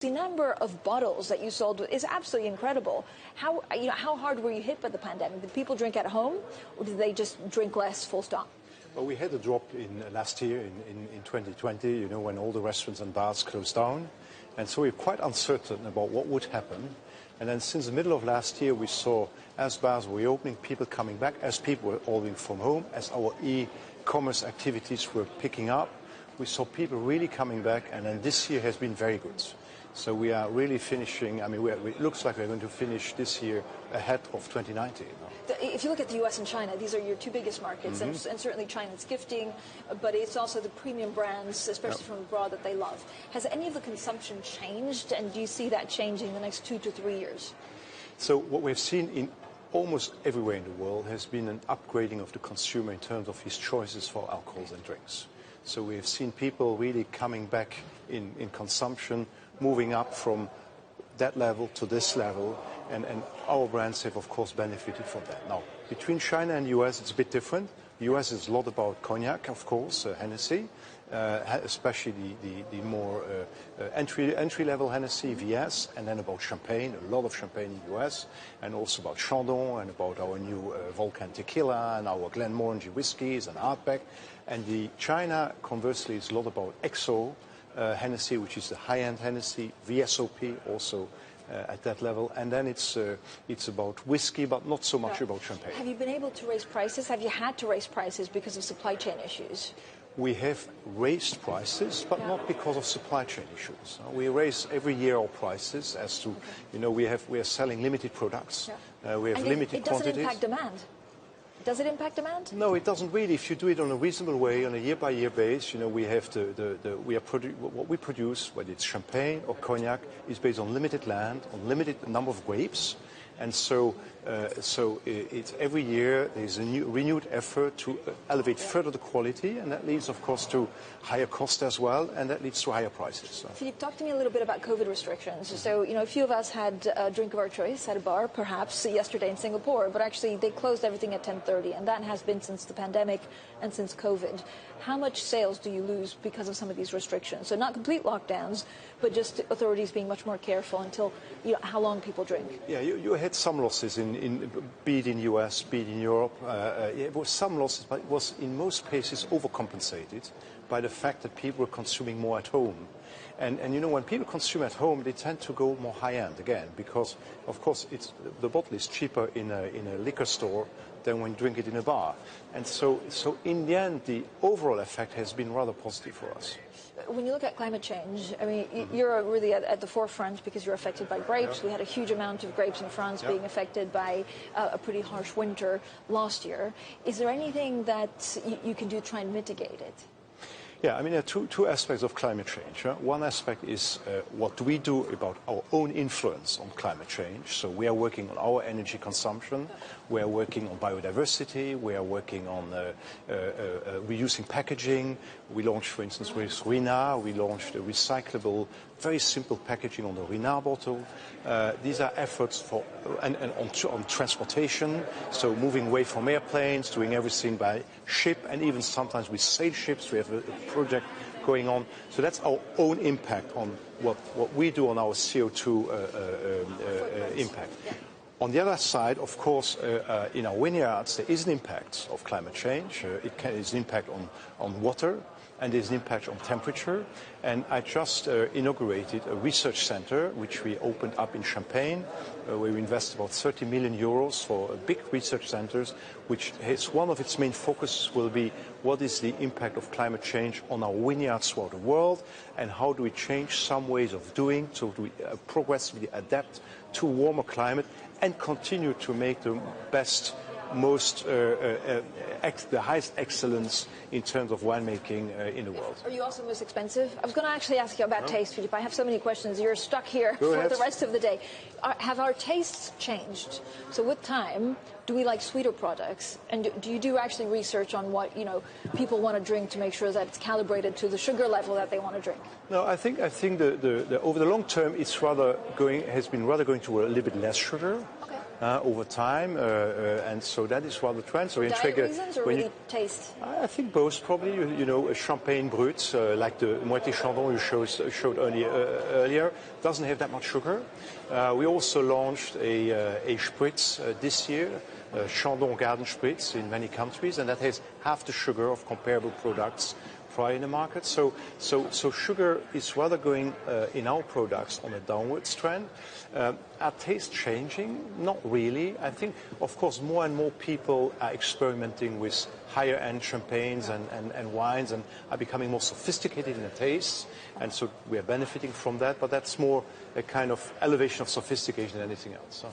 The number of bottles that you sold is absolutely incredible. How hard were you hit by the pandemic? Did people drink at home, or did they just drink less, full stop? Well, we had a drop in last year in 2020, when all the restaurants and bars closed down. And so we're quite uncertain about what would happen. And then since the middle of last year, we saw, as bars were reopening, people coming back, as people were ordering from home, as our e-commerce activities were picking up. We saw people really coming back, and then this year has been very good. So we are really finishing, it looks like we're going to finish this year ahead of 2019. If you look at the US and China, these are your two biggest markets, and certainly China's gifting, but it's also the premium brands, especially from abroad, that they love. Has any of the consumption changed, and do you see that changing in the next 2 to 3 years? So what we've seen in almost everywhere in the world has been an upgrading of the consumer in terms of his choices for alcohols and drinks. So we've seen people really coming back in consumption, moving up from that level to this level, and our brands have, of course, benefited from that. Now, between China and the US, it's a bit different. The US is a lot about cognac, of course, Hennessy, especially the more entry-level Hennessy, VS, and then about champagne, a lot of champagne in the US, and also about Chandon, and about our new Volcan tequila, and our Glenmorangie whiskies, and Ardbeg. And the China, conversely, is a lot about XO, Hennessy, which is the high-end Hennessy, VSOP also at that level, and then it's about whiskey, but not so much about champagne. Have you been able to raise prices? Have you had to raise prices because of supply chain issues? We have raised prices, but not because of supply chain issues. We raise every year our prices as to, we are selling limited products. We have limited quantities. It doesn't impact demand. Does it impact demand? No, it doesn't really. If you do it on a reasonable way, on a year-by-year basis, we have what we produce, whether it's champagne or cognac, is based on limited land, on limited number of grapes, and so it's every year there's a renewed effort to elevate further the quality, and that leads, of course, to higher cost as well, and that leads to higher prices. Philippe, talk to me a little bit about COVID restrictions. So, a few of us had a drink of our choice at a bar, perhaps yesterday in Singapore, but actually they closed everything at 10:30, and that has been since the pandemic and since COVID. How much sales do you lose because of some of these restrictions? So not complete lockdowns, but just authorities being much more careful until how long people drink. Yeah, you had some losses be it in the US, be it in Europe. It was some losses, but it was in most cases overcompensated by the fact that people were consuming more at home. And when people consume at home, they tend to go more high-end again, because, of course, the bottle is cheaper in a liquor store than when you drink it in a bar. And so in the end, the overall effect has been rather positive for us. When you look at climate change, you're really at the forefront because you're affected by grapes. We had a huge amount of grapes in France being affected by a pretty harsh winter last year. Is there anything that you can do to try and mitigate it? Yeah, there are two aspects of climate change. One aspect is what do we do about our own influence on climate change. So we are working on our energy consumption. We are working on biodiversity. We are working on reducing packaging. We launched, for instance, with Rina, we launched a recyclable, very simple packaging on the Rina bottle. These are efforts on transportation, so moving away from airplanes, doing everything by ship, and even sometimes with sail ships. We have a project going on. So that's our own impact on what we do on our CO2 impact. On the other side, of course, in our vineyards, there is an impact of climate change. It is an impact on water, and there's an impact on temperature. And I just inaugurated a research center, which we opened up in Champagne, where we invest about 30 million euros for a big research centers, which has one of its main focuses will be what is the impact of climate change on our vineyards throughout the world, and how do we change some ways of doing so we progressively adapt to a warmer climate and continue to make the best, the highest excellence in terms of winemaking in the world. Are you also most expensive? I was going to actually ask you about taste, Philippe. I have so many questions. You're stuck here for the rest of the day. Have our tastes changed? So with time, do we like sweeter products? And do you do actually research on what people want to drink to make sure that it's calibrated to the sugar level that they want to drink? No, I think over the long term, has been rather going to a little bit less sugar. Okay. over time, and so that is one of the trends. So Diet reasons or really taste? I think both, probably. You know, a Champagne Brut, like the Moët Chandon you showed earlier, doesn't have that much sugar. We also launched a spritz this year, Chandon Garden Spritz in many countries, and that has half the sugar of comparable products prior in the market. So sugar is rather going in our products on a downwards trend. Are tastes changing? Not really. I think, of course, more and more people are experimenting with higher end champagnes and wines and are becoming more sophisticated in the tastes, and so we are benefiting from that, but that's more a kind of elevation of sophistication than anything else.